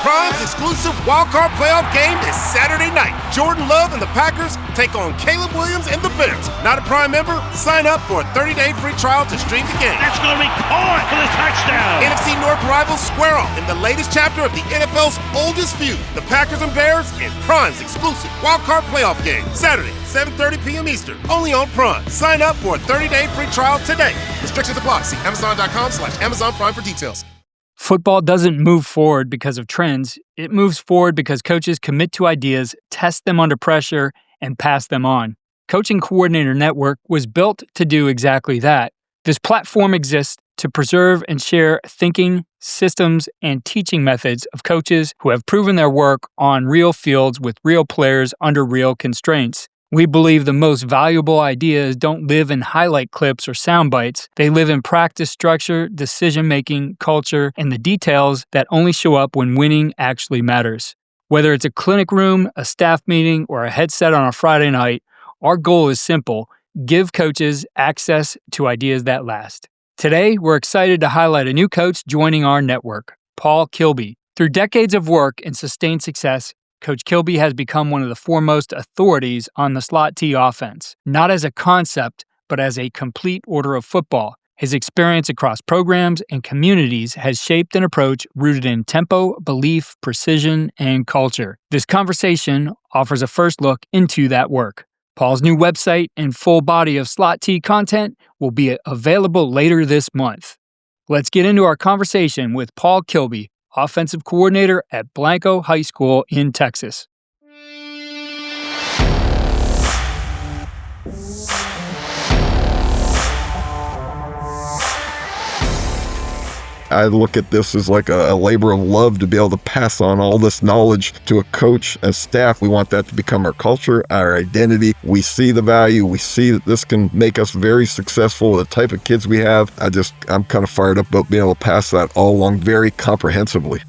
Prime's exclusive wildcard playoff game is Saturday night. Jordan Love and the Packers take on Caleb Williams and the Bears. Not a Prime member? Sign up for a 30-day free trial to stream the game. That's going to be caught for the touchdown. NFC North rivals square off in the latest chapter of the NFL's oldest feud. The Packers and Bears in Prime's exclusive wildcard playoff game. Saturday, 7:30 p.m. Eastern. Only on Prime. Sign up for a 30-day free trial today. Restrictions apply. See Amazon.com/Amazon Prime for details. Football doesn't move forward because of trends. It moves forward because coaches commit to ideas, test them under pressure, and pass them on. Coaching Coordinator Network was built to do exactly that. This platform exists to preserve and share thinking, systems, and teaching methods of coaches who have proven their work on real fields with real players under real constraints. We believe the most valuable ideas don't live in highlight clips or sound bites. They live in practice structure, decision-making, culture, and the details that only show up when winning actually matters. Whether it's a clinic room, a staff meeting, or a headset on a Friday night, our goal is simple: give coaches access to ideas that last. Today, we're excited to highlight a new coach joining our network, Paul Kilby. Through decades of work and sustained success, Coach Kilby has become one of the foremost authorities on the slot T offense, not as a concept, but as a complete order of football. His experience across programs and communities has shaped an approach rooted in tempo, belief, precision, and culture. This conversation offers a first look into that work. Paul's new website and full body of slot T content will be available later this month. Let's get into our conversation with Paul Kilby, offensive coordinator at Blanco High School in Texas. I look at this as like a labor of love to be able to pass on all this knowledge to a coach and staff. We want that to become our culture, our identity. We see the value. We see that this can make us very successful with the type of kids we have. I'm kind of fired up about being able to pass that all along very comprehensively.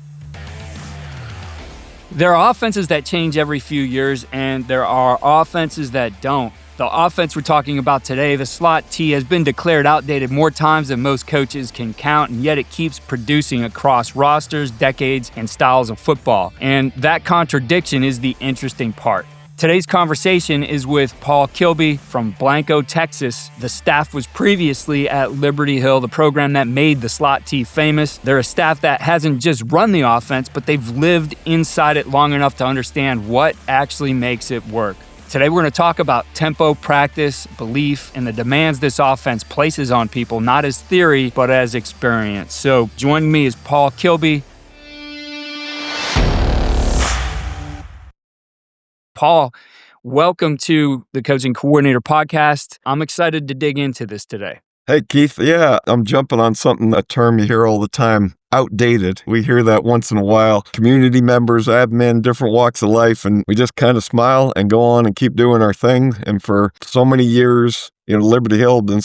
There are offenses that change every few years, and there are offenses that don't. The offense we're talking about today, the slot T, has been declared outdated more times than most coaches can count, and yet it keeps producing across rosters, decades, and styles of football. And that contradiction is the interesting part. Today's conversation is with Paul Kilby from Blanco, Texas. The staff was previously at Liberty Hill, the program that made the slot T famous. They're a staff that hasn't just run the offense, but they've lived inside it long enough to understand what actually makes it work. Today, we're going to talk about tempo, practice, belief, and the demands this offense places on people, not as theory, but as experience. So joining me is Paul Kilby. Paul, welcome to the Coaching Coordinator Podcast. I'm excited to dig into this today. Hey, Keith. Yeah, I'm jumping on a term you hear all the time, outdated. We hear that once in a while. Community members, admin, different walks of life, and we just kind of smile and go on and keep doing our thing. And for so many years, Liberty Hill been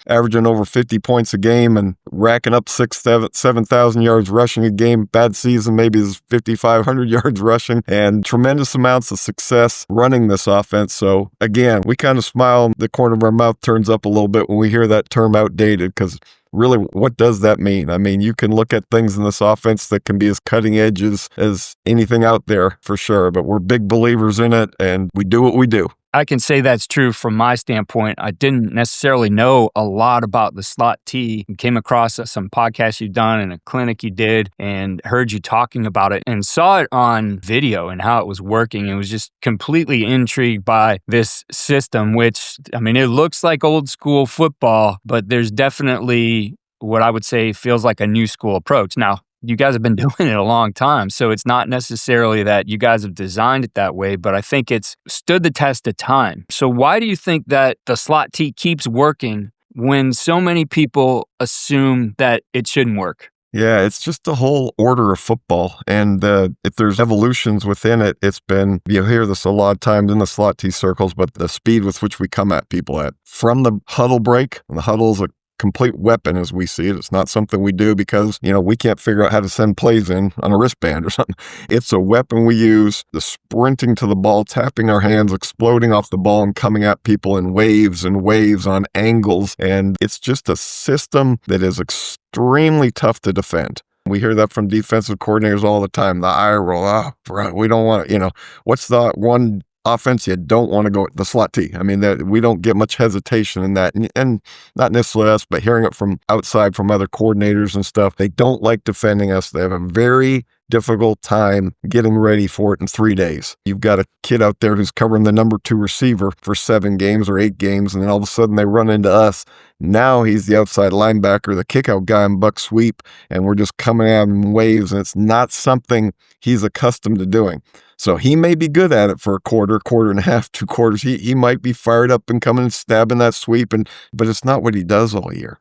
averaging over 50 points a game and racking up 7,000 yards rushing a game. Bad season, maybe is 5,500 yards rushing, and tremendous amounts of success running this offense. So again, we kind of smile, the corner of our mouth turns up a little bit when we hear that term outdated, because really, what does that mean? I mean, you can look at things in this offense that can be as cutting edge as anything out there for sure, but we're big believers in it, and we do what we do. I can say that's true from my standpoint. I didn't necessarily know a lot about the slot T. I came across some podcasts you've done and a clinic you did and heard you talking about it and saw it on video and how it was working. And was just completely intrigued by this system, which, I mean, it looks like old school football, but there's definitely what I would say feels like a new school approach. Now, you guys have been doing it a long time, so it's not necessarily that you guys have designed it that way, but I think it's stood the test of time. So why do you think that the slot T keeps working when so many people assume that it shouldn't work? Yeah, it's just the whole order of football. And if there's evolutions within it, it's been, you'll hear this a lot of times in the slot T circles, but the speed with which we come at people at. From the huddle break, and the huddle is a complete weapon as we see it. It's not something we do because, we can't figure out how to send plays in on a wristband or something. It's a weapon we use, the sprinting to the ball, tapping our hands, exploding off the ball and coming at people in waves and waves on angles. And it's just a system that is extremely tough to defend. We hear that from defensive coordinators all the time. The eye roll, bro, we don't want to, what's the one offense you don't want to go, the slot T. I mean, that we don't get much hesitation in that. And not necessarily us, but hearing it from outside, from other coordinators and stuff, they don't like defending us. They have a very difficult time getting ready for it in 3 days. You've got a kid out there who's covering the number 2 receiver for 7 games or 8 games, and then all of a sudden they run into us. Now he's the outside linebacker, the kickout guy in buck sweep, and we're just coming at him in waves, and it's not something he's accustomed to doing. So he may be good at it for a quarter and a half, 2 quarters. He might be fired up and coming and stabbing that sweep, but it's not what he does all year.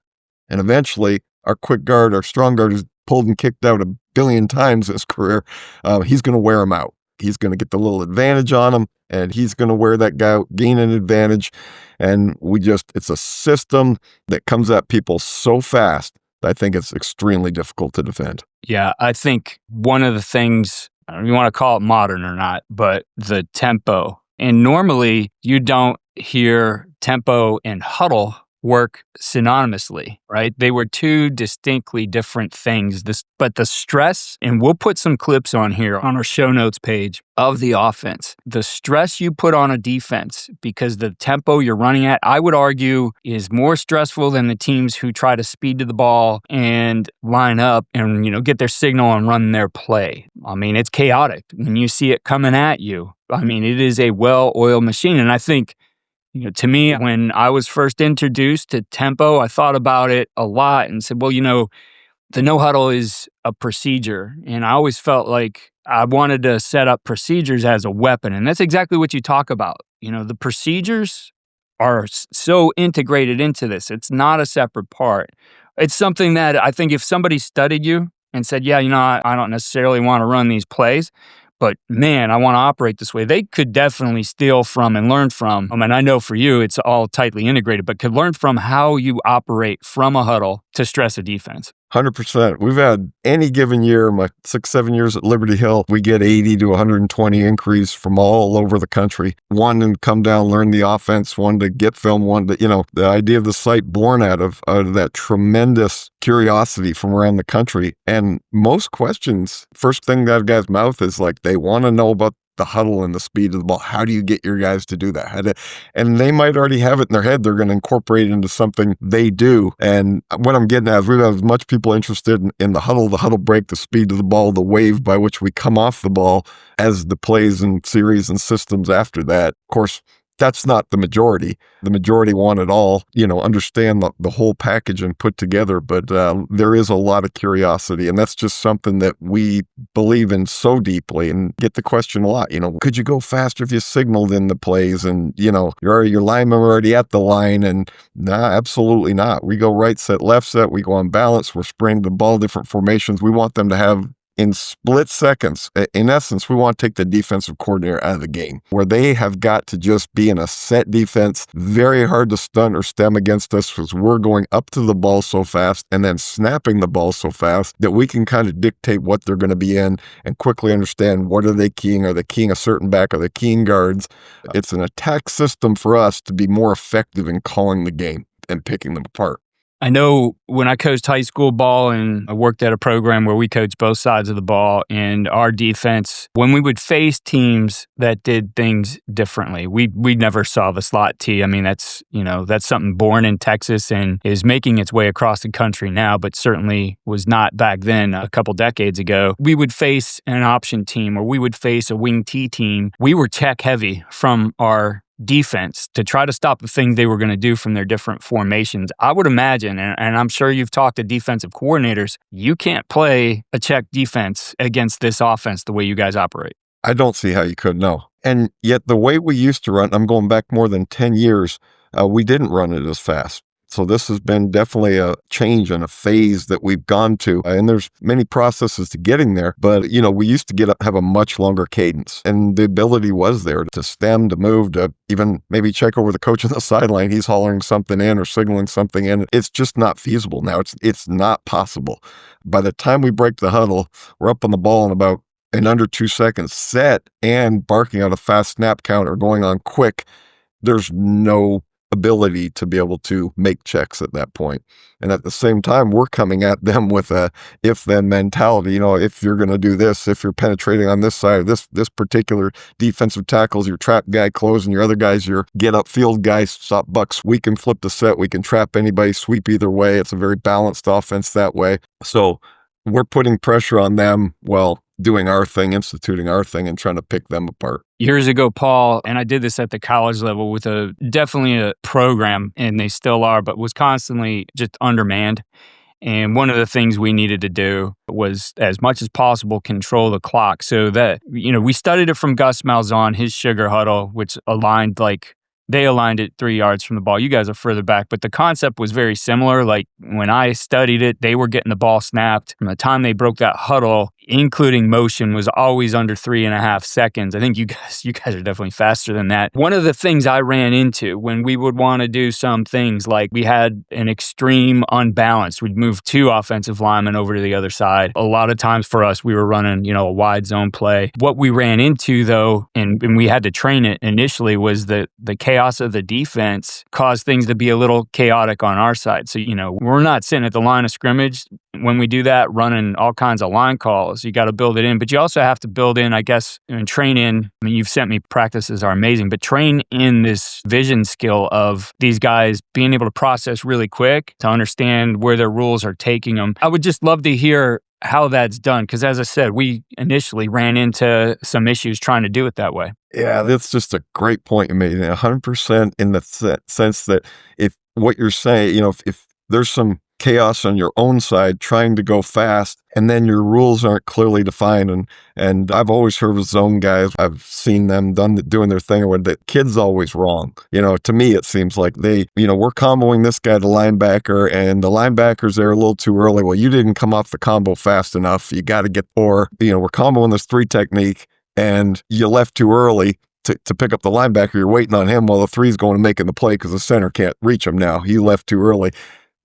And eventually, our quick guard, our strong guard, is pulled and kicked out 1 billion times in his career. He's going to wear him out. He's going to get the little advantage on him, and he's going to wear that guy out, gain an advantage. And it's a system that comes at people so fast that I think it's extremely difficult to defend. Yeah, I think one of the things, I don't know if you want to call it modern or not, but the tempo. And normally you don't hear tempo and huddle work synonymously, right? They were 2 distinctly different things. But the stress, and we'll put some clips on here on our show notes page of the offense. The stress you put on a defense because the tempo you're running at, I would argue, is more stressful than the teams who try to speed to the ball and line up and, get their signal and run their play. I mean, it's chaotic when you see it coming at you. I mean, it is a well-oiled machine. And I think, to me, when I was first introduced to tempo, I thought about it a lot and said, well, the no huddle is a procedure. And I always felt like I wanted to set up procedures as a weapon. And that's exactly what you talk about. The procedures are so integrated into this. It's not a separate part. It's something that I think if somebody studied you and said, yeah, I don't necessarily want to run these plays, but man, I want to operate this way, they could definitely steal from and learn from. I mean, I know for you, it's all tightly integrated, but could learn from how you operate from a huddle to stress a defense. 100%. We've had any given year, my 6-7 years at Liberty Hill, we get 80 to 120 inquiries from all over the country. One to come down, learn the offense, one to get film, one to, the idea of the site born out of that tremendous curiosity from around the country. And most questions, first thing out of guy's mouth is like, they want to know about the huddle and the speed of the ball. How do you get your guys to do that? And they might already have it in their head. They're going to incorporate it into something they do. And what I'm getting at is we have as much people interested in the huddle break, the speed of the ball, the wave by which we come off the ball, as the plays and series and systems after that. Of course, that's not the majority. The majority want it all, understand the whole package and put together. But there is a lot of curiosity, and that's just something that we believe in so deeply and get the question a lot. Could you go faster if you signaled in the plays? And, your linemen are already at the line. And nah, absolutely not. We go right set, left set. We go on balance. We're spraying the ball, different formations. We want them to have in split seconds. In essence, we want to take the defensive coordinator out of the game, where they have got to just be in a set defense, very hard to stun or stem against us because we're going up to the ball so fast and then snapping the ball so fast that we can kind of dictate what they're going to be in and quickly understand what are they keying. Are they keying a certain back? Are they keying guards? It's an attack system for us to be more effective in calling the game and picking them apart. I know when I coached high school ball and I worked at a program where we coached both sides of the ball, and our defense, when we would face teams that did things differently, we never saw the slot T. I mean, that's something born in Texas and is making its way across the country now, but certainly was not back then a couple decades ago. We would face an option team or we would face a wing T team. We were tech heavy from our defense to try to stop the things they were going to do from their different formations. I would imagine, and I'm sure you've talked to defensive coordinators, you can't play a check defense against this offense the way you guys operate. I don't see how you could, no. And yet the way we used to run, I'm going back more than 10 years, we didn't run it as fast. So this has been definitely a change and a phase that we've gone to. And there's many processes to getting there. But, we used to have a much longer cadence. And the ability was there to stem, to move, to even maybe check over the coach on the sideline. He's hollering something in or signaling something in. It's just not feasible now. It's not possible. By the time we break the huddle, we're up on the ball in under 2 seconds, set and barking out a fast snap count or going on quick. There's no ability to be able to make checks at that point. And at the same time, we're coming at them with a if-then mentality. If you're going to do this, if you're penetrating on this side, this particular defensive tackle's your trap guy closing, your other guy's your get-upfield guy, stop bucks. We can flip the set. We can trap anybody, sweep either way. It's a very balanced offense that way. So we're putting pressure on them while doing our thing, instituting our thing, and trying to pick them apart. Years ago, Paul, and I did this at the college level with definitely a program, and they still are, but was constantly just undermanned. And one of the things we needed to do was, as much as possible, control the clock. So that, we studied it from Gus Malzahn, his sugar huddle, which they aligned it 3 yards from the ball. You guys are further back, but the concept was very similar. Like when I studied it, they were getting the ball snapped. From the time they broke that huddle, including motion, was always under 3.5 seconds. I think you guys are definitely faster than that. One of the things I ran into when we would want to do some things, like we had an extreme unbalance. We'd move 2 offensive linemen over to the other side. A lot of times for us, we were running, a wide zone play. What we ran into though, and we had to train it initially, was the chaos of the defense caused things to be a little chaotic on our side. So, we're not sitting at the line of scrimmage when we do that, running all kinds of line calls. You got to build it in, but you also have to build in, I guess, and train in. I mean, you've sent me practices are amazing, but train in this vision skill of these guys being able to process really quick to understand where their rules are taking them. I would just love to hear how that's done, because as I said, we initially ran into some issues trying to do it that way. Yeah, that's just a great point you made. 100% in the sense that if what you're saying, if there's some chaos on your own side trying to go fast, and then your rules aren't clearly defined. And I've always heard of zone guys. I've seen them doing their thing, or the kid's always wrong. To me, it seems like we're comboing this guy to linebacker, and the linebacker's there a little too early. Well, you didn't come off the combo fast enough. You got to get, we're comboing this 3 technique, and you left too early to pick up the linebacker. You're waiting on him while the 3's going and making the play because the center can't reach him now. He left too early.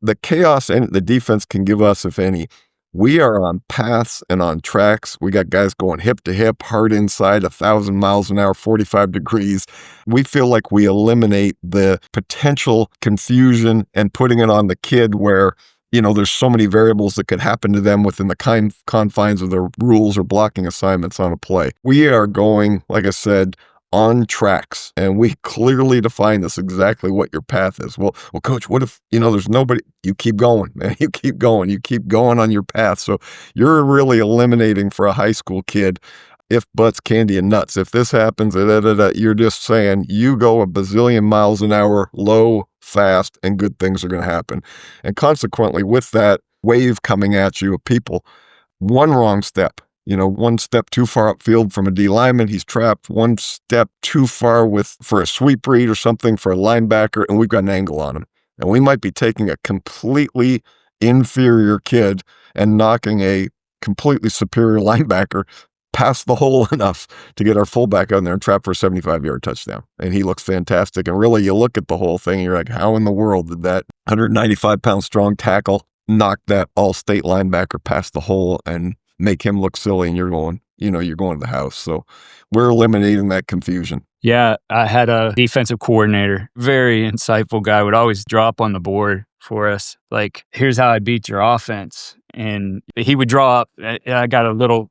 The chaos and the defense can give us, if any, we are on paths and on tracks. We got guys going hip to hip, hard inside, 1,000 miles an hour, 45 degrees. We feel like we eliminate the potential confusion and putting it on the kid where, there's so many variables that could happen to them within the confines of their rules or blocking assignments on a play. We are going, like I said, on tracks, and we clearly define this exactly what your path is. Well, coach, what if, there's nobody? You keep going, man. You keep going on your path. So you're really eliminating for a high school kid if buts, candy, and nuts. If this happens, you're just saying you go a bazillion miles an hour, low, fast, and good things are going to happen. And consequently, with that wave coming at you of people, one wrong step, one step too far upfield from a D lineman, he's trapped. One step too far for a sweep read or something for a linebacker, and we've got an angle on him. And we might be taking a completely inferior kid and knocking a completely superior linebacker past the hole enough to get our fullback out there and trap for a 75-yard touchdown. And he looks fantastic. And really, you look at the whole thing, and you're like, how in the world did that 195-pound strong tackle knock that all-state linebacker past the hole and make him look silly? And you're going to the house. So we're eliminating that confusion. Yeah, I had a defensive coordinator, very insightful guy, would always drop on the board for us, like, here's how I beat your offense. And he would draw up, I got a little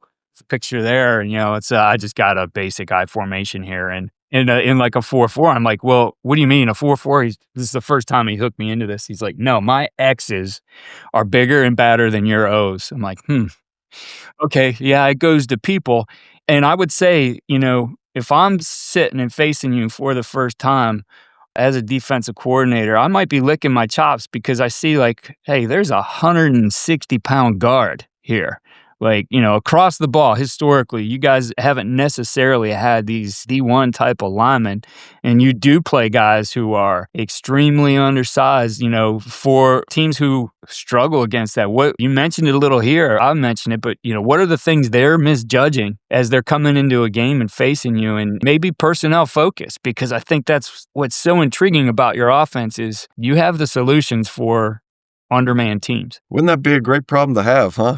picture there, and it's I just got a basic I formation here, and in like a 4-4. I'm like, well, what do you mean a 4-4? This is the first time he hooked me into this. He's like, no, my X's are bigger and badder than your O's. I'm like, okay, yeah, it goes to people. And I would say, if I'm sitting and facing you for the first time as a defensive coordinator, I might be licking my chops because I see like, hey, there's a 160-pound guard here. Like, across the ball, historically, you guys haven't necessarily had these D1 type of linemen, and you do play guys who are extremely undersized, for teams who struggle against that. What you mentioned it a little here, I mentioned it, but, what are the things they're misjudging as they're coming into a game and facing you? And maybe personnel focus, because I think that's what's so intriguing about your offense is you have the solutions for undermanned teams. Wouldn't that be a great problem to have, huh?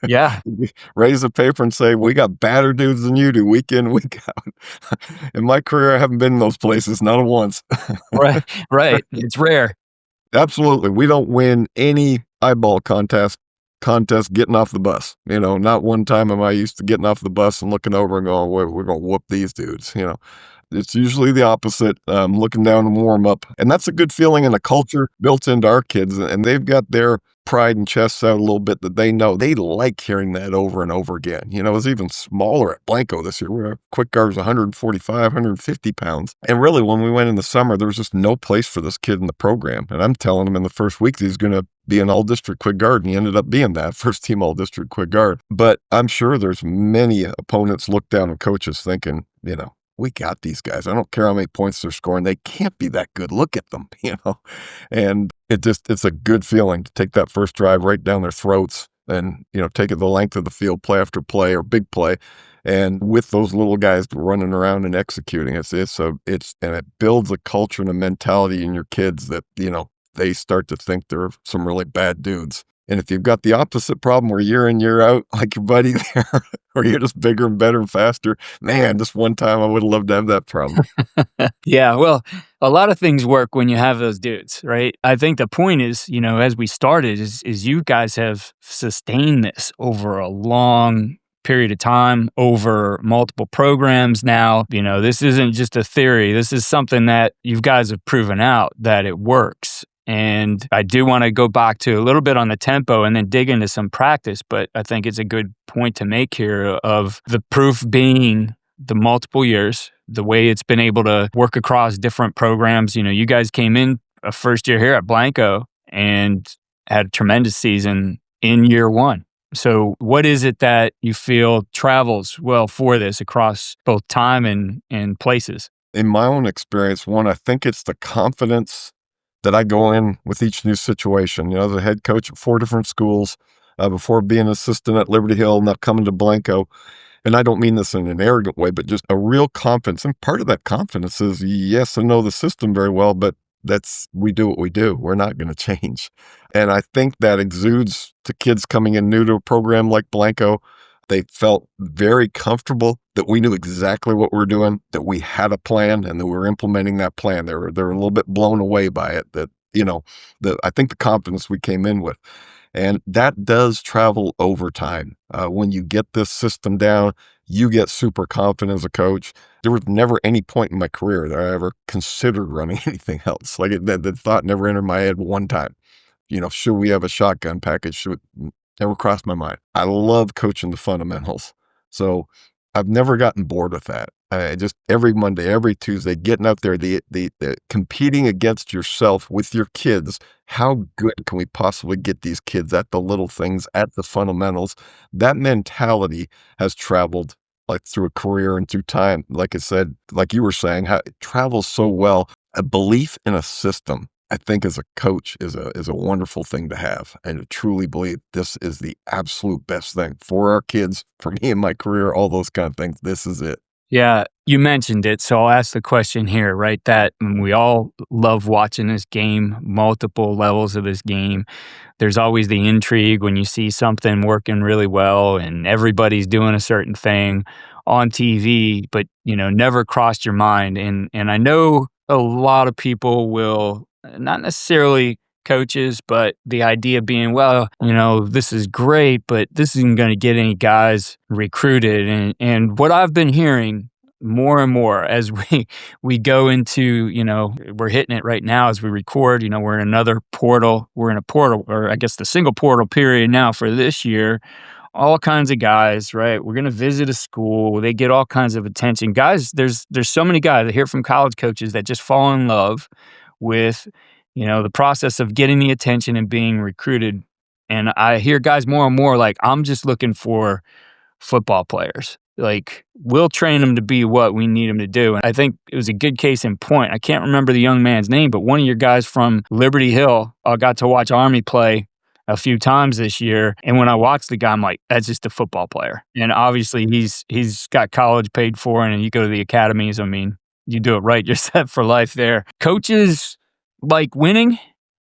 Yeah. Raise a paper and say, we got badder dudes than you do week in, week out. In my career, I haven't been in those places, not once. Right. Right. It's rare. Absolutely. We don't win any eyeball contest getting off the bus. Not one time am I used to getting off the bus and looking over and going, we're going to whoop these dudes. It's usually the opposite, looking down and warm up. And that's a good feeling and a culture built into our kids. And they've got their pride and chests out a little bit that they know. They like hearing that over and over again. It was even smaller at Blanco this year. Our quick guard was 145, 150 pounds. And really, when we went in the summer, there was just no place for this kid in the program. And I'm telling him in the first week that he's going to be an all-district quick guard, and he ended up being that first-team all-district quick guard. But I'm sure there's many opponents look down at coaches thinking, we got these guys. I don't care how many points they're scoring. They can't be that good. Look at them, And it's a good feeling to take that first drive right down their throats and, take it the length of the field, play after play or big play. And with those little guys running around and executing, and it builds a culture and a mentality in your kids that, they start to think they're some really bad dudes. And if you've got the opposite problem where year in, year out, like your buddy there, or you're just bigger and better and faster, man, just one time I would have loved to have that problem. Yeah, well, a lot of things work when you have those dudes, right? I think the point is, as we started, is you guys have sustained this over a long period of time, over multiple programs now. This isn't just a theory. This is something that you guys have proven out that it works. And I do want to go back to a little bit on the tempo and then dig into some practice, but I think it's a good point to make here of the proof being the multiple years, the way it's been able to work across different programs. You guys came in a first year here at Blanco and had a tremendous season in year one. So what is it that you feel travels well for this across both time and places? In my own experience, one, I think it's the confidence that I go in with each new situation. As a head coach at 4 different schools, before being an assistant at Liberty Hill, now coming to Blanco. And I don't mean this in an arrogant way, but just a real confidence. And part of that confidence is, yes, I know the system very well, but we do what we do. We're not going to change. And I think that exudes to kids coming in new to a program like Blanco. They felt very comfortable that we knew exactly what we were doing, that we had a plan, and that we were implementing that plan. They're a little bit blown away by it. I think the confidence we came in with, and that does travel over time. When you get this system down, you get super confident as a coach. There was never any point in my career that I ever considered running anything else. Like that thought never entered my head one time. Should we have a shotgun package? Never crossed my mind. I love coaching the fundamentals. So I've never gotten bored with that. Just every Monday, every Tuesday, getting out there, the competing against yourself with your kids. How good can we possibly get these kids at the little things, at the fundamentals? That mentality has traveled like through a career and through time. Like I said, like you were saying, how it travels so well. A belief in a system, I think, as a coach is a wonderful thing to have, and to truly believe this is the absolute best thing for our kids, for me and my career, all those kind of things. This is it. Yeah, you mentioned it, so I'll ask the question here, right? That we all love watching this game, multiple levels of this game. There's always the intrigue when you see something working really well and everybody's doing a certain thing on TV, but never crossed your mind. And I know a lot of people will, not necessarily coaches, but the idea being, well, this is great, but this isn't going to get any guys recruited. And what I've been hearing more and more as we go into, we're hitting it right now as we record, we're in another portal. We're in a portal, or I guess the single portal period now for this year. All kinds of guys, right? We're going to visit a school. They get all kinds of attention. Guys, there's so many guys I hear from college coaches that just fall in love with the process of getting the attention and being recruited. And I hear guys more and more like, I'm just looking for football players. Like, we'll train them to be what we need them to do. And I think it was a good case in point. I can't remember the young man's name, but one of your guys from Liberty Hill, I got to watch Army play a few times this year. And when I watched the guy, I'm like, that's just a football player. And obviously he's got college paid for, and you go to the academies. I mean, you do it right, you're set for life there. Coaches like winning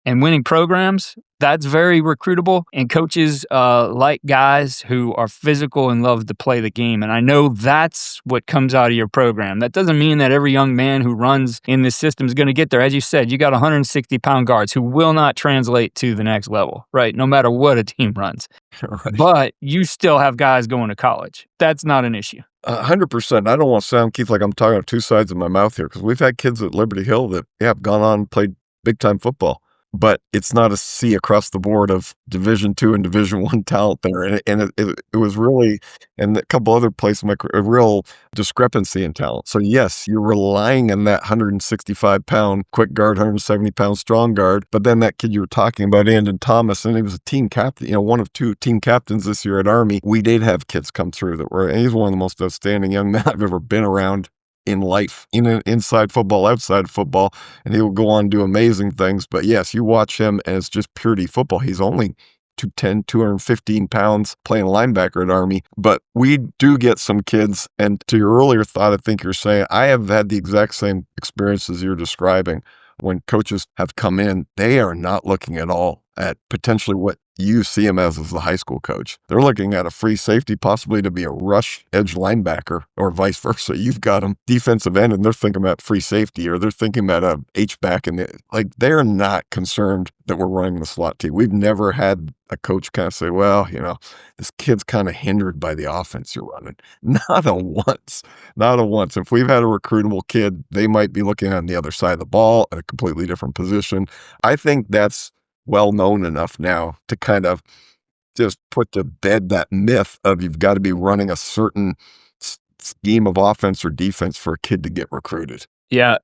and winning programs, That's very recruitable, and coaches like guys who are physical and love to play the game. And I know that's what comes out of your program. That doesn't mean that every young man who runs in this system is going to get there. As you said, you got 160-pound guards who will not translate to the next level, right? No matter what a team runs. Right. But you still have guys going to college. That's not an issue. 100%. I don't want to sound, Keith, like I'm talking out two sides of my mouth here, because we've had kids at Liberty Hill that have gone on and played big-time football. But it's not a sea across the board of Division II and Division I talent there. And it was really, and a couple other places, a real discrepancy in talent. So yes, you're relying on that 165-pound quick guard, 170-pound strong guard. But then that kid you were talking about, Andon Thomas, and he was a team captain, one of two team captains this year at Army. We did have kids come through that were, and he's one of the most outstanding young men I've ever been around in life, inside football, outside football, and he will go on and do amazing things. But yes, you watch him and it's just purity football. He's only 210, 215 pounds playing linebacker at Army. But we do get some kids, and to your earlier thought, I think you're saying, I have had the exact same experiences you're describing. When coaches have come in, they are not looking at all at potentially what you see him as the high school coach. They're looking at a free safety, possibly to be a rush edge linebacker, or vice versa. You've got them defensive end and they're thinking about free safety, or they're thinking about a H-back, and they're not concerned that we're running the slot team. We've never had a coach kind of say, well, this kid's kind of hindered by the offense you're running. Not a once. If we've had a recruitable kid, they might be looking on the other side of the ball at a completely different position. I think that's well known enough now to kind of just put to bed that myth of you've got to be running a certain scheme of offense or defense for a kid to get recruited. Yeah.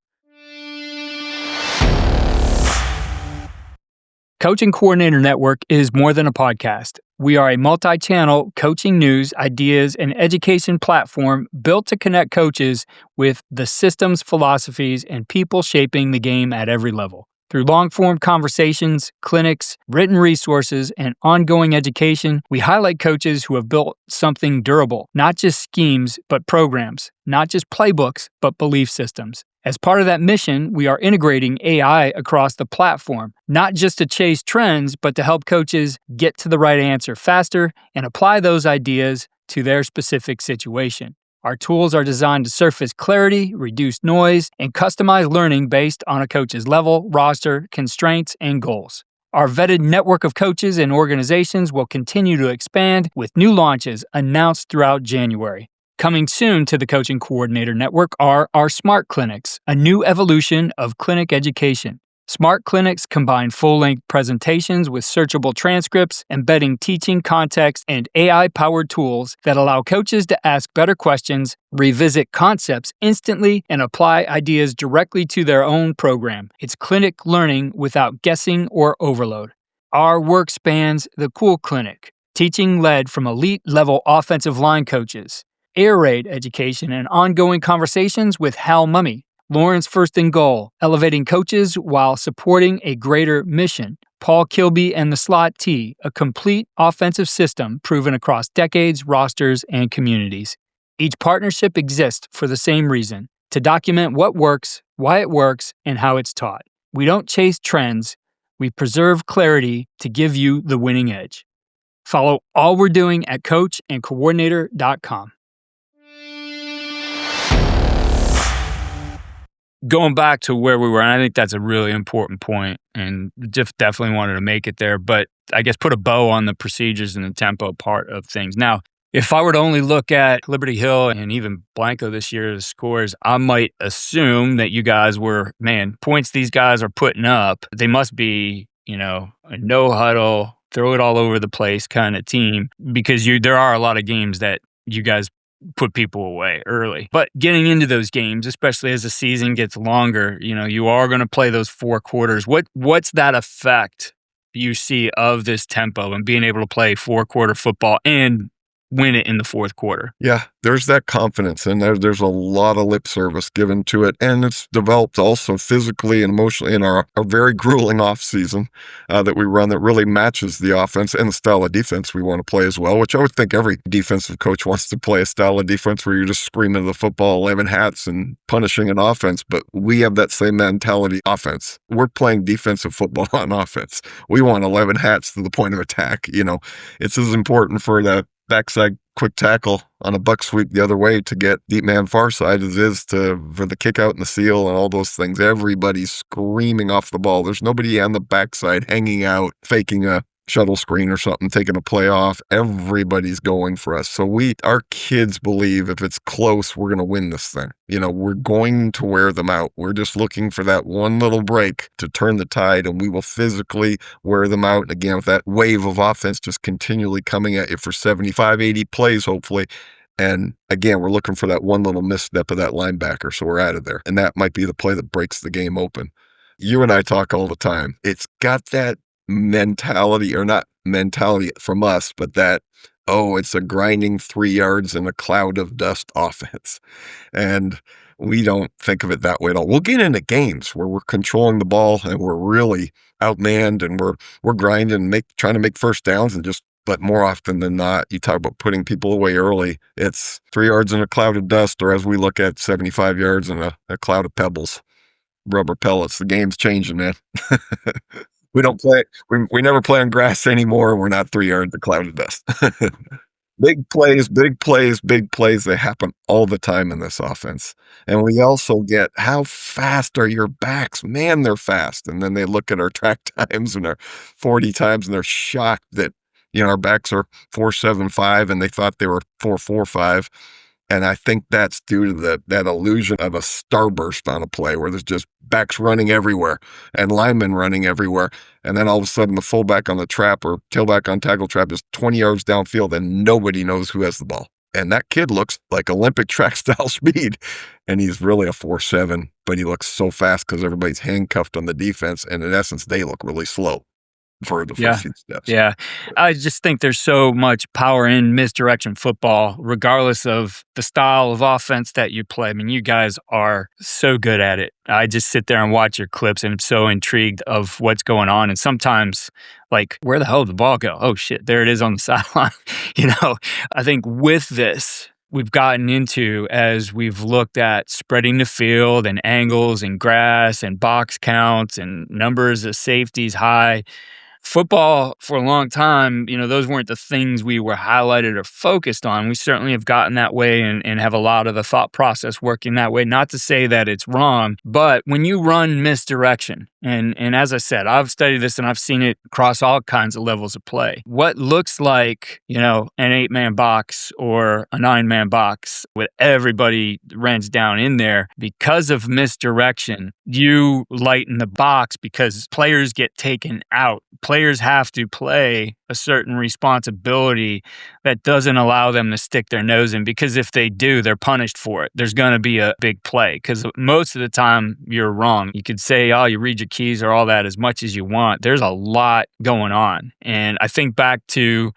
Coaching Coordinator Network is more than a podcast. We are a multi-channel coaching news, ideas, and education platform built to connect coaches with the systems, philosophies, and people shaping the game at every level. Through long-form conversations, clinics, written resources, and ongoing education, we highlight coaches who have built something durable, not just schemes, but programs, not just playbooks, but belief systems. As part of that mission, we are integrating AI across the platform, not just to chase trends, but to help coaches get to the right answer faster and apply those ideas to their specific situation. Our tools are designed to surface clarity, reduce noise, and customize learning based on a coach's level, roster, constraints, and goals. Our vetted network of coaches and organizations will continue to expand with new launches announced throughout January. Coming soon to the Coaching Coordinator Network are our Smart Clinics, a new evolution of clinic education. Smart Clinics combine full-length presentations with searchable transcripts, embedding teaching context and AI-powered tools that allow coaches to ask better questions, revisit concepts instantly, and apply ideas directly to their own program. It's clinic learning without guessing or overload. Our work spans the Cool Clinic, teaching led from elite-level offensive line coaches, air raid education, and ongoing conversations with Hal Mummy, Lawrence First and Goal, elevating coaches while supporting a greater mission. Paul Kilby and the Slot T, a complete offensive system proven across decades, rosters, and communities. Each partnership exists for the same reason, to document what works, why it works, and how it's taught. We don't chase trends, we preserve clarity to give you the winning edge. Follow all we're doing at coachandcoordinator.com. Going back to where we were, and I think that's a really important point, and Jeff definitely wanted to make it there, but I guess put a bow on the procedures and the tempo part of things. Now, if I were to only look at Liberty Hill and even Blanco this year's scores, I might assume that you guys were, points these guys are putting up, they must be, a no huddle, throw it all over the place kind of team, because there are a lot of games that you guys put people away early. But getting into those games, especially as the season gets longer, you are going to play those 4 quarters. What's that effect you see of this tempo and being able to play 4-quarter football and win it in the fourth quarter. Yeah, there's that confidence, and there's a lot of lip service given to it, and it's developed also physically and emotionally in our very grueling off season that we run that really matches the offense and the style of defense we want to play as well, which I would think every defensive coach wants to play a style of defense where you're just screaming the football 11 hats and punishing an offense, but we have that same mentality offense. We're playing defensive football on offense. We want 11 hats to the point of attack. It's as important for the backside quick tackle on a buck sweep the other way to get deep man far side as it is for the kick out and the seal and all those things. Everybody's screaming off the ball. There's nobody on the backside hanging out, faking a shuttle screen or something, taking a play off. Everybody's going for us. So our kids believe if it's close, we're going to win this thing. We're going to wear them out. We're just looking for that one little break to turn the tide, and we will physically wear them out. And again, with that wave of offense just continually coming at you for 75, 80 plays, hopefully. And again, we're looking for that one little misstep of that linebacker, so we're out of there. And that might be the play that breaks the game open. You and I talk all the time. It's got that mentality, or not mentality from us, but that, it's a grinding 3 yards in a cloud of dust offense. And we don't think of it that way at all. We'll get into games where we're controlling the ball and we're really outmanned and we're grinding and trying to make first downs but more often than not, you talk about putting people away early. It's 3 yards in a cloud of dust, or as we look at 75 yards in a cloud of pebbles, rubber pellets. The game's changing, man. We don't play. We never play on grass anymore. We're not 3 yards in a cloud of dust. Big plays, big plays, big plays. They happen all the time in this offense. And we also get, how fast are your backs? Man, they're fast. And then they look at our track times and our 40 times and they're shocked that, our backs are 4.75 and they thought they were 4.45. And I think that's due to that illusion of a starburst on a play where there's just backs running everywhere and linemen running everywhere. And then all of a sudden the fullback on the trap or tailback on tackle trap is 20 yards downfield and nobody knows who has the ball. And that kid looks like Olympic track style speed. And he's really a 4.7, but he looks so fast because everybody's handcuffed on the defense. And in essence, they look really slow for the first few steps. Yeah. I just think there's so much power in misdirection football, regardless of the style of offense that you play. I mean, you guys are so good at it. I just sit there and watch your clips and I'm so intrigued of what's going on. And sometimes, like, where the hell did the ball go? Oh, shit, there it is on the sideline. I think with this, we've gotten into, as we've looked at spreading the field and angles and grass and box counts and numbers of safeties high. Football, for a long time, those weren't the things we were highlighted or focused on. We certainly have gotten that way and have a lot of the thought process working that way. Not to say that it's wrong, but when you run misdirection, and as I said, I've studied this and I've seen it across all kinds of levels of play. What looks like, an 8-man box or a 9-man box with everybody rents down in there, because of misdirection, you lighten the box because players get taken out. Players have to play a certain responsibility that doesn't allow them to stick their nose in, because if they do, they're punished for it. There's going to be a big play because most of the time you're wrong. You could say, you read your keys or all that as much as you want. There's a lot going on. And I think back to,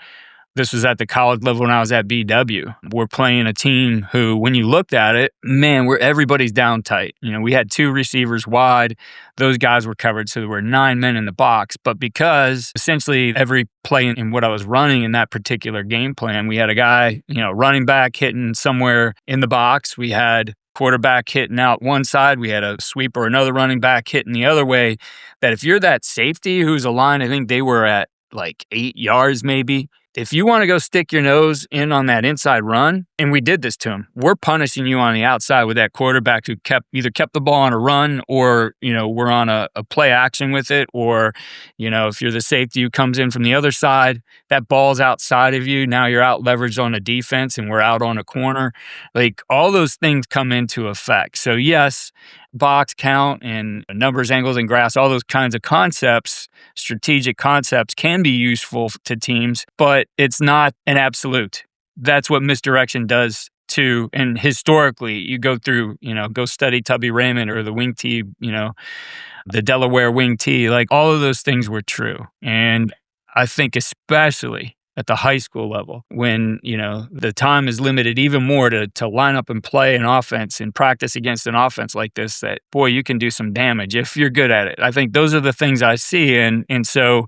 this was at the college level when I was at BW. We're playing a team who, when you looked at it, man, everybody's down tight. We had 2 receivers wide. Those guys were covered, so there were 9 men in the box. But because essentially every play in what I was running in that particular game plan, we had a guy, running back hitting somewhere in the box. We had quarterback hitting out one side. We had a sweeper, another running back hitting the other way. That if you're that safety who's aligned, I think they were at like 8 yards maybe. If you want to go stick your nose in on that inside run, and we did this to him, we're punishing you on the outside with that quarterback who either kept the ball on a run or, we're on a play action with it. Or, if you're the safety who comes in from the other side, that ball's outside of you. Now you're out leveraged on a defense and we're out on a corner. Like, all those things come into effect. So yes, box count and numbers, angles, and grass, all those kinds of concepts, strategic concepts, can be useful to teams, but it's not an absolute. That's what misdirection does too. And historically, you go through, go study Tubby Raymond or the wing tee, the Delaware wing tee, like all of those things were true. And I think especially at the high school level when, the time is limited even more to line up and play an offense and practice against an offense like this, that, boy, you can do some damage if you're good at it. I think those are the things I see. And so,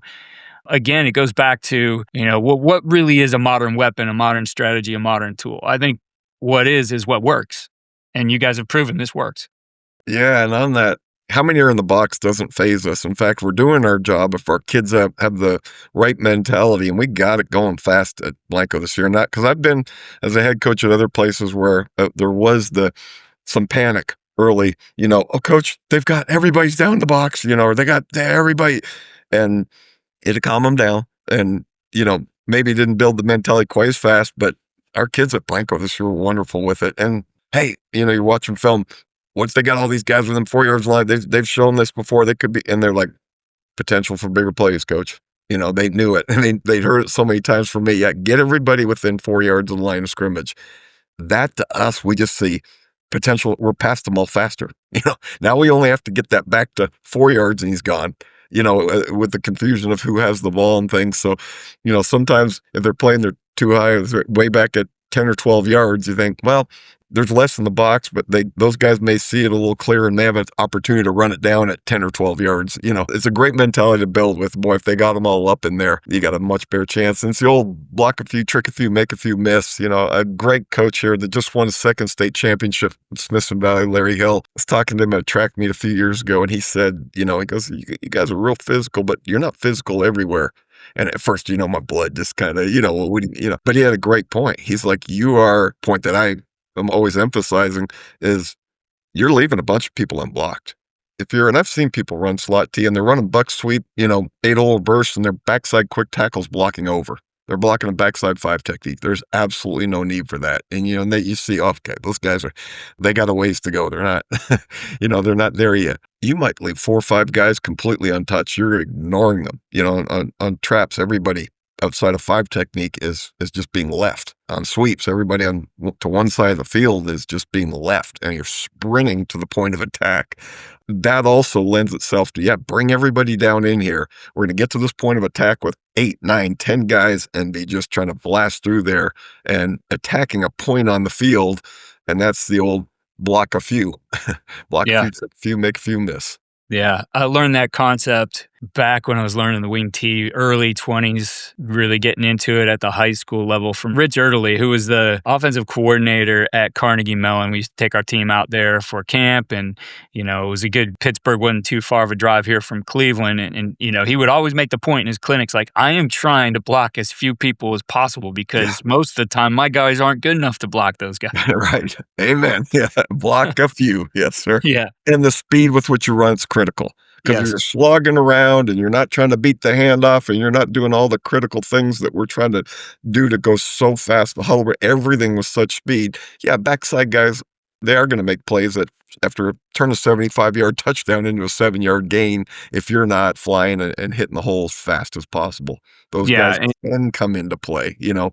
again, it goes back to, what really is a modern weapon, a modern strategy, a modern tool. I think what is what works. And you guys have proven this works. Yeah, and on that, how many are in the box doesn't phase us. In fact, we're doing our job if our kids have the right mentality, and we got it going fast at Blanco this year. And that, because I've been as a head coach at other places where there was some panic early, oh, coach, they've got everybody's down in the box, or they got everybody, and it'd calm them down. And, maybe didn't build the mentality quite as fast, but our kids at Blanco this year were wonderful with it. And hey, you're watching film. Once they got all these guys within 4 yards line, they've shown this before. They could be, and they're like, potential for bigger plays, coach. They knew it. And they'd heard it so many times from me. Yeah, get everybody within 4 yards of the line of scrimmage. That to us, we just see potential. We're past them all faster. Now we only have to get that back to 4 yards and he's gone. With the confusion of who has the ball and things. So, sometimes if they're playing, they're too high, they're way back at 10 or 12 yards, you think, well, there's less in the box, but those guys may see it a little clearer and they have an opportunity to run it down at 10 or 12 yards. It's a great mentality to build with. Boy, if they got them all up in there, you got a much better chance. And it's the old block a few, trick a few, make a few miss. A great coach here that just won a second state championship in Smithson Valley, Larry Hill. I was talking to him at a track meet a few years ago, and he said, he goes, you guys are real physical, but you're not physical everywhere. And at first, my blood just kind of, but he had a great point. He's like, point that I'm always emphasizing is you're leaving a bunch of people unblocked. And I've seen people run slot T and they're running buck sweep, 8-hole reverse and their backside quick tackles blocking over. They're blocking a backside 5 technique. There's absolutely no need for that. And, and that you see, okay, those guys they got a ways to go. They're not, they're not there yet. You might leave 4 or 5 guys completely untouched. You're ignoring them, on traps. Everybody outside of 5 technique is just being left. On sweeps, everybody to one side of the field is just being left, and you're sprinting to the point of attack. That also lends itself to, bring everybody down in here. We're going to get to this point of attack with 8, 9, 10 guys and be just trying to blast through there and attacking a point on the field. And that's the old block a few. Block a few, make a few miss. Yeah, I learned that concept back when I was learning the wing tee, early 20s, really getting into it at the high school level from Rich Erderly, who was the offensive coordinator at Carnegie Mellon. We used to take our team out there for camp, and, it was a good, Pittsburgh wasn't too far of a drive here from Cleveland. And he would always make the point in his clinics, like, I am trying to block as few people as possible because most of the time my guys aren't good enough to block those guys. Right. Amen. Yeah. Block a few. Yes, sir. Yeah. And the speed with which you run is critical. Because you're slogging around and you're not trying to beat the handoff and you're not doing all the critical things that we're trying to do to go so fast. The huddle, everything with such speed. Yeah, backside guys, they are going to make plays that after turn a 75-yard touchdown into a 7-yard gain if you're not flying and hitting the hole as fast as possible. Those guys can come into play. You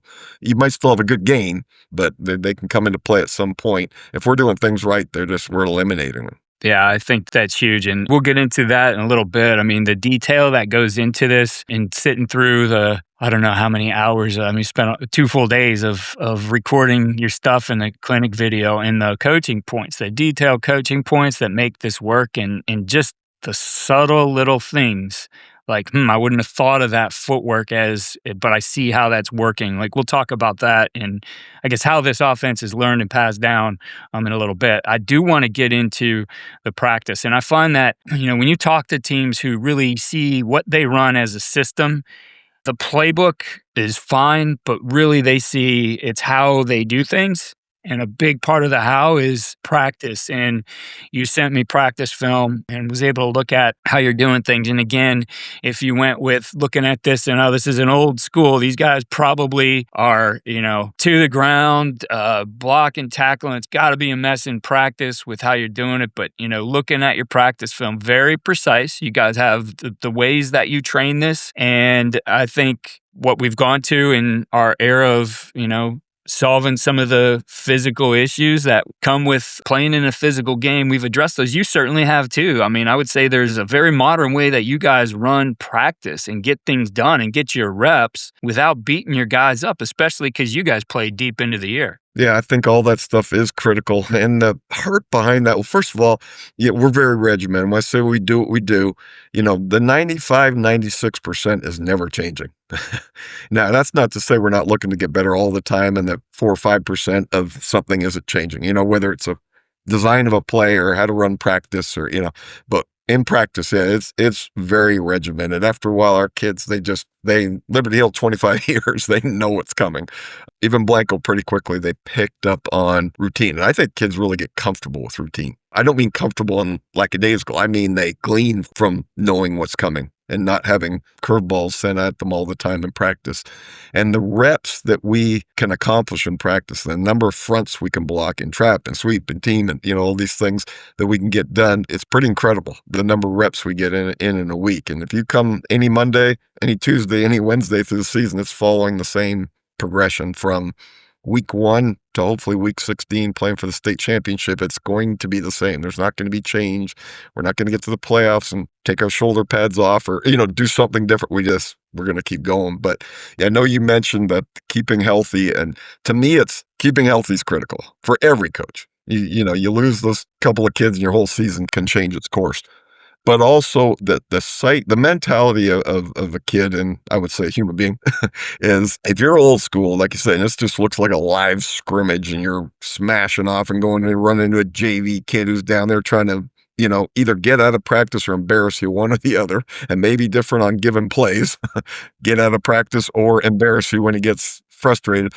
might still have a good gain, but they can come into play at some point. If we're doing things right, we're eliminating them. Yeah, I think that's huge. And we'll get into that in a little bit. I mean, the detail that goes into this and sitting through I don't know how many hours. You spent 2 full days of recording your stuff in the clinic video and the coaching points, the detailed coaching points that make this work and just the subtle little things. Like, I wouldn't have thought of that footwork but I see how that's working. Like, we'll talk about that and I guess how this offense is learned and passed down in a little bit. I do want to get into the practice. And I find that, when you talk to teams who really see what they run as a system, the playbook is fine, but really they see it's how they do things. And a big part of the how is practice. And you sent me practice film and was able to look at how you're doing things. And again, if you went with looking at this and, this is an old school, these guys probably are, to the ground, block and tackle. And it's got to be a mess in practice with how you're doing it. But, looking at your practice film, very precise. You guys have the ways that you train this. And I think what we've gone to in our era of, solving some of the physical issues that come with playing in a physical game. We've addressed those. You certainly have too. I mean, I would say there's a very modern way that you guys run practice and get things done and get your reps without beating your guys up, especially because you guys play deep into the year. Yeah, I think all that stuff is critical. And the heart behind that, well, first of all, yeah, we're very regimented. When I say we do what we do, the 95, 96% is never changing. Now, that's not to say we're not looking to get better all the time and that 4 or 5% of something isn't changing, whether it's a design of a play or how to run practice or, but in practice, yeah, it's very regimented. After a while, our kids, they Liberty Hill 25 years, they know what's coming. Even Blanco, pretty quickly, they picked up on routine. And I think kids really get comfortable with routine. I don't mean comfortable in lackadaisical. I mean they glean from knowing what's coming and not having curveballs sent at them all the time in practice. And the reps that we can accomplish in practice, the number of fronts we can block and trap and sweep and team and, all these things that we can get done, it's pretty incredible, the number of reps we get in a week. And if you come any Monday, any Tuesday, any Wednesday through the season, it's following the same progression from week 1 to hopefully week 16 playing for the state championship. It's going to be the same. There's not going to be change. We're not going to get to the playoffs and take our shoulder pads off or, do something different. We're going to keep going. But yeah, I know you mentioned that keeping healthy, and to me, it's keeping healthy is critical for every coach. You lose those couple of kids and your whole season can change its course. But also the mentality of a kid, and I would say a human being, is if you're old school, like you said, and this just looks like a live scrimmage and you're smashing off and going and running into a JV kid who's down there trying to, either get out of practice or embarrass you, one or the other, and maybe different on given plays, get out of practice or embarrass you when he gets frustrated.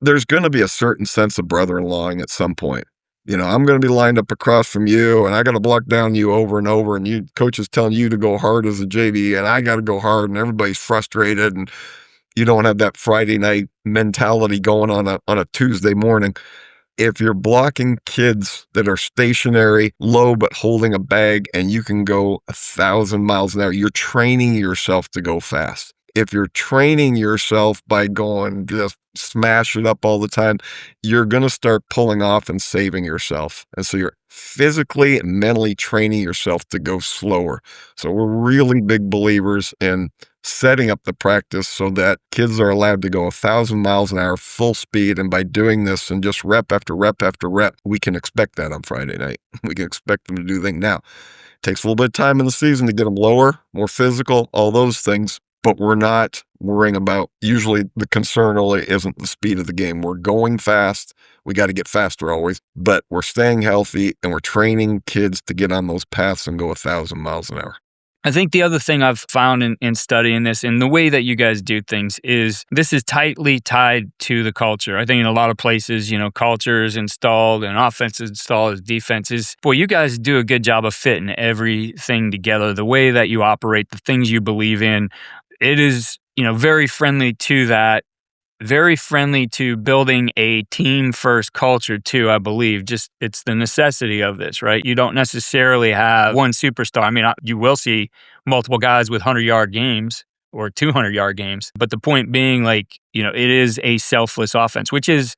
There's going to be a certain sense of brother-in-lawing at some point. I'm going to be lined up across from you and I got to block down you over and over and you coach is telling you to go hard as a JV and I got to go hard and everybody's frustrated and you don't have that Friday night mentality going on a Tuesday morning. If you're blocking kids that are stationary, low, but holding a bag and you can go 1,000 miles an hour, you're training yourself to go fast. If you're training yourself by going just smash it up all the time, you're going to start pulling off and saving yourself. And so you're physically and mentally training yourself to go slower. So we're really big believers in setting up the practice so that kids are allowed to go 1,000 miles an hour full speed. And by doing this and just rep after rep after rep, we can expect that on Friday night. We can expect them to do things now. It takes a little bit of time in the season to get them lower, more physical, all those things. But we're not worrying about, usually the concern really isn't the speed of the game. We're going fast. We got to get faster always, but we're staying healthy and we're training kids to get on those paths and go 1,000 miles an hour. I think the other thing I've found in studying this and the way that you guys do things is this is tightly tied to the culture. I think in a lot of places, culture is installed and offense is installed as defenses. Boy, you guys do a good job of fitting everything together. The way that you operate, the things you believe in, it is, very friendly to that. Very friendly to building a team-first culture, too, I believe. Just it's the necessity of this, right? You don't necessarily have one superstar. I mean, you will see multiple guys with 100-yard games or 200-yard games. But the point being, it is a selfless offense, which is,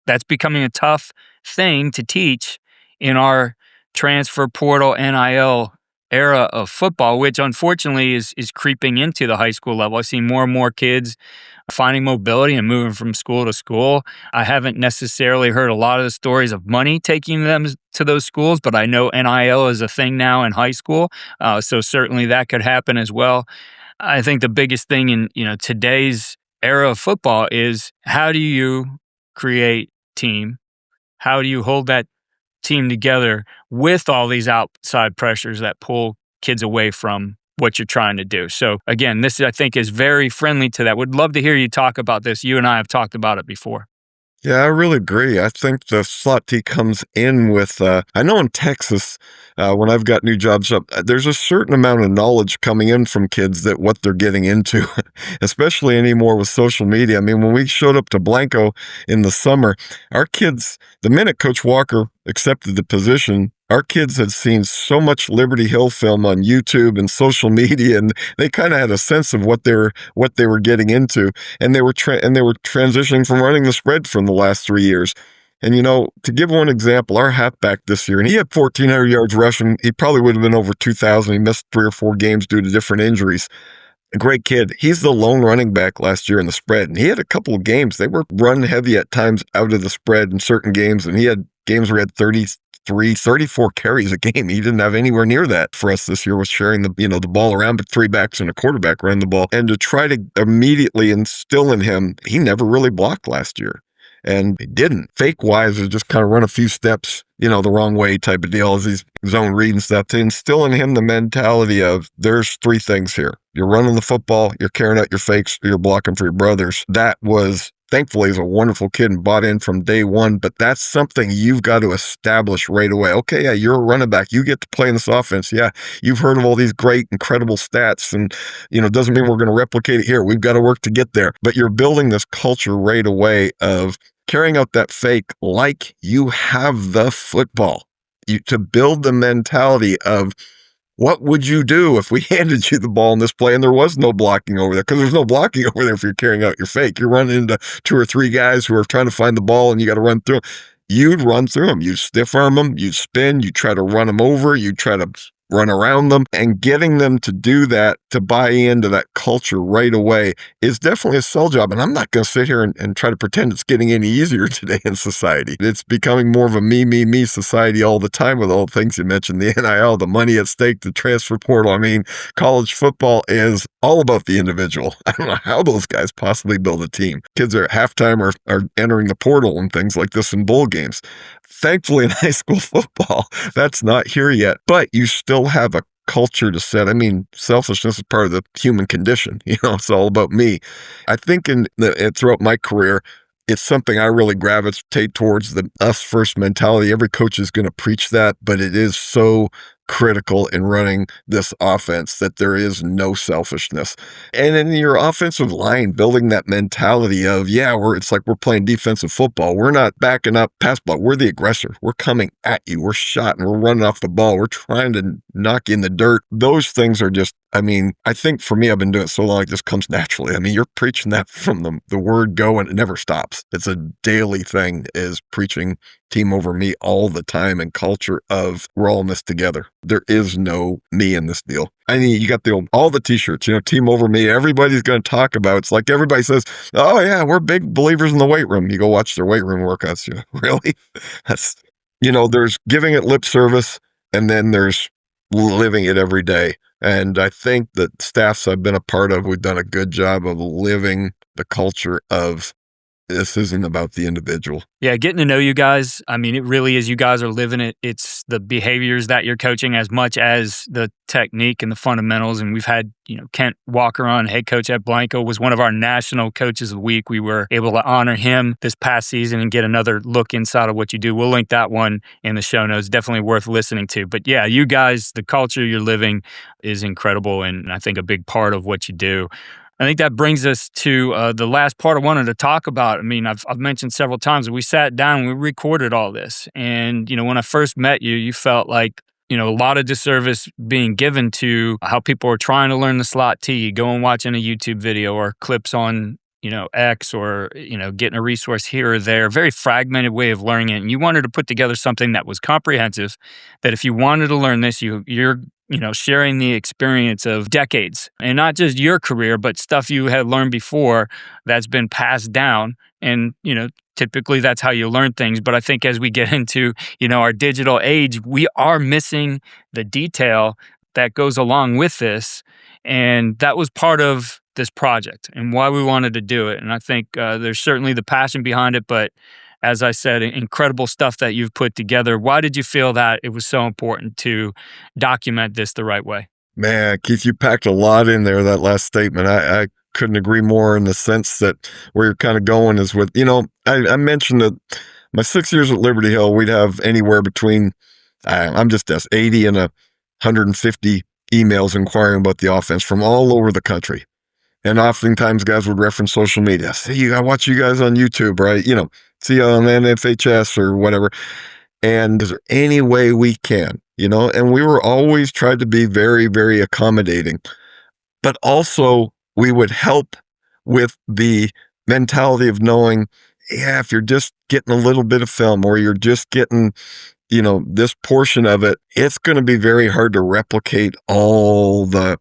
that's becoming a tough thing to teach in our transfer portal NIL era of football, which unfortunately is creeping into the high school level. I see more and more kids finding mobility and moving from school to school. I haven't necessarily heard a lot of the stories of money taking them to those schools, but I know NIL is a thing now in high school. So certainly that could happen as well. I think the biggest thing in today's era of football is how do you create team? How do you hold that team together with all these outside pressures that pull kids away from what you're trying to do? So again, this I think is very friendly to that. Would love to hear you talk about this. You and I have talked about it before. Yeah, I really agree. I think the slot T comes in with, I know in Texas, when I've got new jobs up, there's a certain amount of knowledge coming in from kids that what they're getting into, especially anymore with social media. I mean, when we showed up to Blanco in the summer, our kids, the minute Coach Walker accepted the position, our kids had seen so much Liberty Hill film on YouTube and social media, and they kind of had a sense of what they were getting into, and they were transitioning from running the spread from the last 3 years. And to give one example, our halfback this year, and he had 1,400 yards rushing. He probably would have been over 2,000. He missed 3 or 4 games due to different injuries. A great kid. He's the lone running back last year in the spread, and he had a couple of games. They were run heavy at times out of the spread in certain games, and he had games where he had 33, 34 carries a game. He didn't have anywhere near that for us this year, was sharing the ball around, but 3 backs and a quarterback ran the ball. And to try to immediately instill in him, he never really blocked last year. And he didn't. Fake-wise, is just kind of run a few steps, the wrong way type of deal as he's zone reading stuff, to instill in him the mentality of there's 3 things here. You're running the football, you're carrying out your fakes, you're blocking for your brothers. That was, thankfully, he's a wonderful kid and bought in from day one, but that's something you've got to establish right away. Okay, yeah, you're a running back. You get to play in this offense. Yeah, you've heard of all these great, incredible stats, and, doesn't mean we're going to replicate it here. We've got to work to get there. But you're building this culture right away of carrying out that fake like you have the football. To build the mentality of, what would you do if we handed you the ball in this play and there was no blocking over there? Because there's no blocking over there if you're carrying out your fake. You're running into 2 or 3 guys who are trying to find the ball and you got to run through them. You'd run through them. You'd stiff arm them. You'd spin. You try to run them over. You try to run around them, and getting them to do that, to buy into that culture right away, is definitely a sell job. And I'm not going to sit here and try to pretend it's getting any easier today in society. It's becoming more of a me society all the time with all the things you mentioned, the NIL, the money at stake, the transfer portal. I mean, college football is all about the individual. I don't know how those guys possibly build a team. Kids are at halftime are entering the portal and things like this in bowl games. Thankfully, in high school football, that's not here yet, but you still have a culture to set. I mean, selfishness is part of the human condition. It's all about me. I think throughout my career, it's something I really gravitate towards, the us first mentality. Every coach is going to preach that, but it is so critical in running this offense that there is no selfishness. And in your offensive line, building that mentality of, it's like we're playing defensive football. We're not backing up pass block. We're the aggressor. We're coming at you. We're shot and we're running off the ball. We're trying to knock you in the dirt. Those things are just, I think for me, I've been doing it so long, it just comes naturally. You're preaching that from the word go, and it never stops. It's a daily thing, is preaching team over me all the time, and culture of we're all in this together. There is no me in this deal. You got all the t-shirts, team over me. Everybody's going to talk about. It's like everybody says, oh yeah, we're big believers in the weight room. You go watch their weight room workouts. Really? That's, there's giving it lip service, and then there's living it every day. And I think that staffs I've been a part of, we've done a good job of living the culture of this isn't about the individual. Yeah, getting to know you guys, it really is. You guys are living it. It's the behaviors that you're coaching as much as the technique and the fundamentals. And we've had, Kent Walker on, head coach at Blanco, was one of our national coaches of the week. We were able to honor him this past season and get another look inside of what you do. We'll link that one in the show notes. Definitely worth listening to. But yeah, you guys, the culture you're living is incredible, and I think a big part of what you do. I think that brings us to the last part I wanted to talk about. I've mentioned several times that we sat down and we recorded all this. And, when I first met you, you felt like, a lot of disservice being given to how people are trying to learn the slot T, go and watching a YouTube video or clips on, X, or, getting a resource here or there. Very fragmented way of learning it. And you wanted to put together something that was comprehensive, that if you wanted to learn this, you're sharing the experience of decades, and not just your career, but stuff you had learned before that's been passed down. And, typically that's how you learn things. But I think as we get into, our digital age, we are missing the detail that goes along with this. And that was part of this project and why we wanted to do it. And I think there's certainly the passion behind it, but as I said, incredible stuff that you've put together. Why did you feel that it was so important to document this the right way? Man, Keith, you packed a lot in there, that last statement. I couldn't agree more, in the sense that where you're kind of going is with, I mentioned that my 6 years at Liberty Hill, we'd have anywhere between, I'm just 80 and 150 emails inquiring about the offense from all over the country. And oftentimes guys would reference social media. See, I watch you guys on YouTube, right? See you on NFHS or whatever. And is there any way we can, and we were always tried to be very, very accommodating, but also we would help with the mentality of knowing, yeah, if you're just getting a little bit of film or you're just getting, this portion of it, it's going to be very hard to replicate all the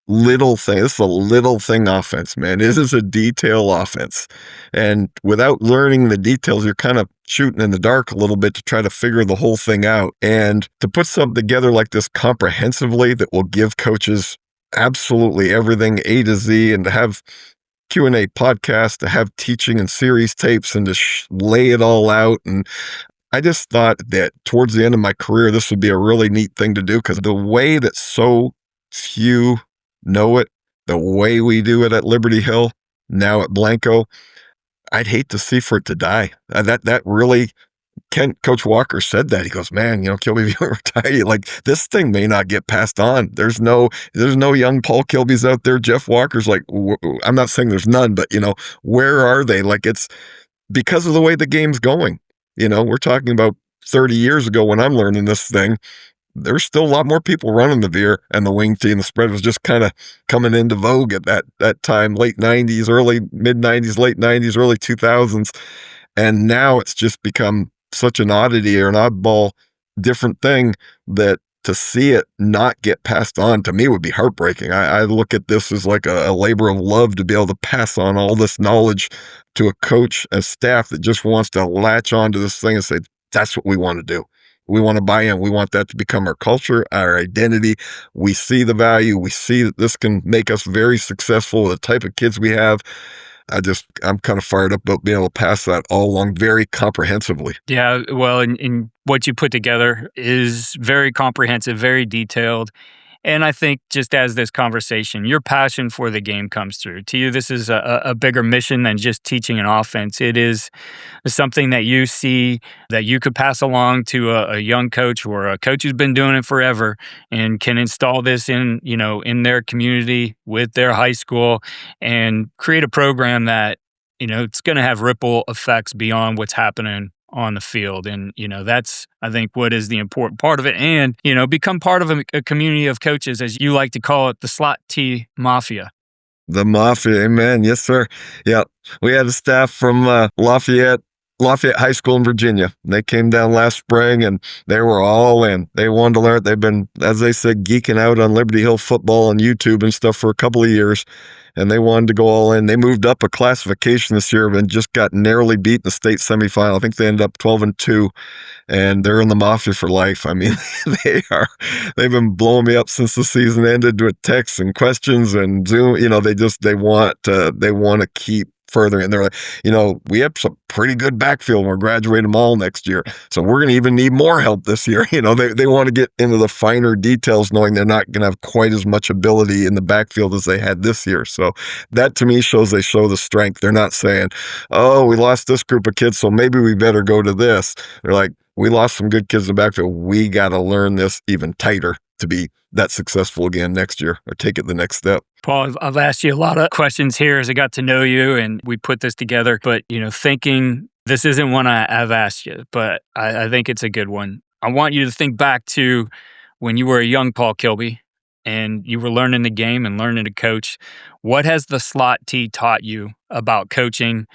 little things. This is a little thing offense, man. This is a detail offense. And without learning the details, you're kind of shooting in the dark a little bit to try to figure the whole thing out. And to put something together like this comprehensively that will give coaches absolutely everything A to Z, and to have Q&A podcasts, to have teaching and series tapes, and to lay it all out. And I just thought that towards the end of my career, this would be a really neat thing to do, because the way that so few know it, the way we do it at Liberty Hill, now at Blanco, I'd hate to see for it to die. That really, Coach Walker said that. He goes, man, Kilby, if you retire, like, this thing may not get passed on. There's no young Paul Kilbys out there. Jeff Walker's like, I'm not saying there's none, but where are they? Like, it's because of the way the game's going. We're talking about 30 years ago when I'm learning this thing. There's still a lot more people running the veer and the wing tee, and the spread was just kind of coming into vogue at that time, late 90s, early mid 90s, late 90s, early 2000s. And now it's just become such an oddity or an oddball different thing that to see it not get passed on, to me, would be heartbreaking. I look at this as like a labor of love to be able to pass on all this knowledge to a coach, a staff that just wants to latch onto this thing and say, that's what we want to do. We want to buy in. We want that to become our culture, our identity. We see the value. We see that this can make us very successful, the type of kids we have. I'm kind of fired up about being able to pass that all along very comprehensively. Yeah, well, and what you put together is very comprehensive, very detailed. And I think just as this conversation, your passion for the game comes through. To you, this is a bigger mission than just teaching an offense. It is something that you see that you could pass along to a young coach or a coach who's been doing it forever and can install this in their community with their high school and create a program that, it's going to have ripple effects beyond what's happening on the field. And, that's, I think, what is the important part of it. And, become part of a community of coaches, as you like to call it, the slot T Mafia. The Mafia, amen. Yes, sir. Yeah. We had a staff from Lafayette High School in Virginia. They came down last spring and they were all in. They wanted to learn. They've been, as they said, geeking out on Liberty Hill football and YouTube and stuff for a couple of years. And they wanted to go all in. They moved up a classification this year and just got narrowly beat in the state semifinal. I think they ended up 12-2, and they're in the Mafia for life. I mean, they've been blowing me up since the season ended with texts and questions and Zoom. They want to keep further. And they're like, we have some pretty good backfield and we're graduating them all next year. So we're going to even need more help this year. They want to get into the finer details, knowing they're not going to have quite as much ability in the backfield as they had this year. So that to me shows they show the strength. They're not saying, oh, we lost this group of kids, so maybe we better go to this. They're like, we lost some good kids in the backfield. We got to learn this even tighter to be that successful again next year or take it the next step. Paul, I've asked you a lot of questions here as I got to know you and we put this together, but, thinking this isn't one I've asked you, but I think it's a good one. I want you to think back to when you were a young Paul Kilby and you were learning the game and learning to coach. What has the slot T taught you about coaching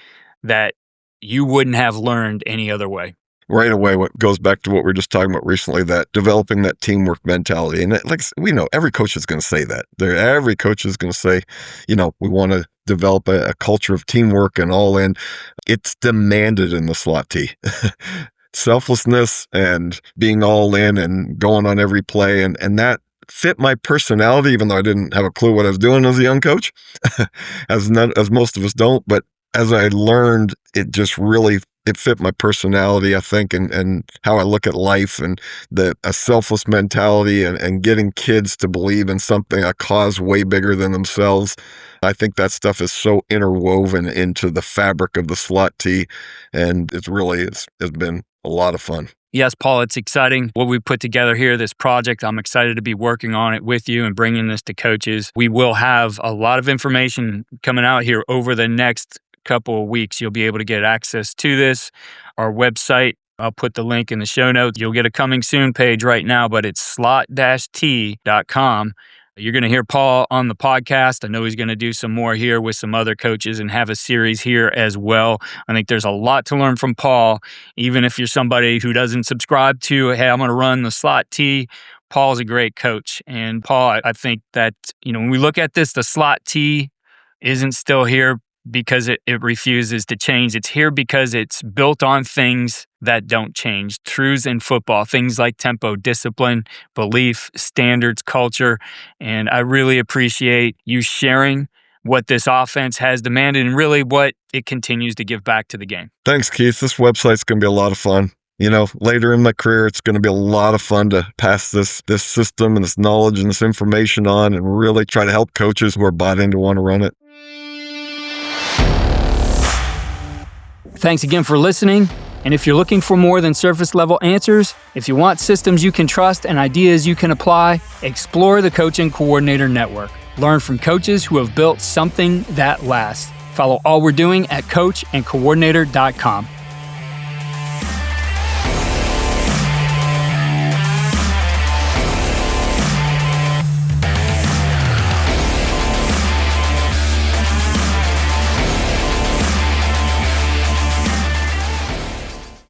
that you wouldn't have learned any other way? Right away, what goes back to what we were just talking about recently, that developing that teamwork mentality. And like we know, every coach is going to say that. Every coach is going to say, we want to develop a culture of teamwork and all in. It's demanded in the slot T. Selflessness and being all in and going on every play. And that fit my personality, even though I didn't have a clue what I was doing as a young coach, as most of us don't. But as I learned, it fit my personality, I think, and how I look at life, and a selfless mentality and getting kids to believe in something, a cause way bigger than themselves. I think that stuff is so interwoven into the fabric of the slot T, and it's been a lot of fun. Yes, Paul, it's exciting what we put together here, this project. I'm excited to be working on it with you and bringing this to coaches. We will have a lot of information coming out here over the next couple of weeks. You'll be able to get access to this. Our website, I'll put the link in the show notes. You'll get a coming soon page right now, but it's slot-t.com. You're going to hear Paul on the podcast. I know he's going to do some more here with some other coaches and have a series here as well. I think there's a lot to learn from Paul, even if you're somebody who doesn't subscribe to, hey, I'm going to run the slot T. Paul's a great coach. And Paul, I think that, when we look at this, the slot T isn't still here because it refuses to change. It's here because it's built on things that don't change. Truths in football, things like tempo, discipline, belief, standards, culture. And I really appreciate you sharing what this offense has demanded and really what it continues to give back to the game. Thanks, Keith. This website's going to be a lot of fun. Later in my career, it's going to be a lot of fun to pass this system and this knowledge and this information on and really try to help coaches who are bought in to want to run it. Thanks again for listening. And if you're looking for more than surface level answers, if you want systems you can trust and ideas you can apply, explore the Coaching Coordinator Network. Learn from coaches who have built something that lasts. Follow all we're doing at coachandcoordinator.com.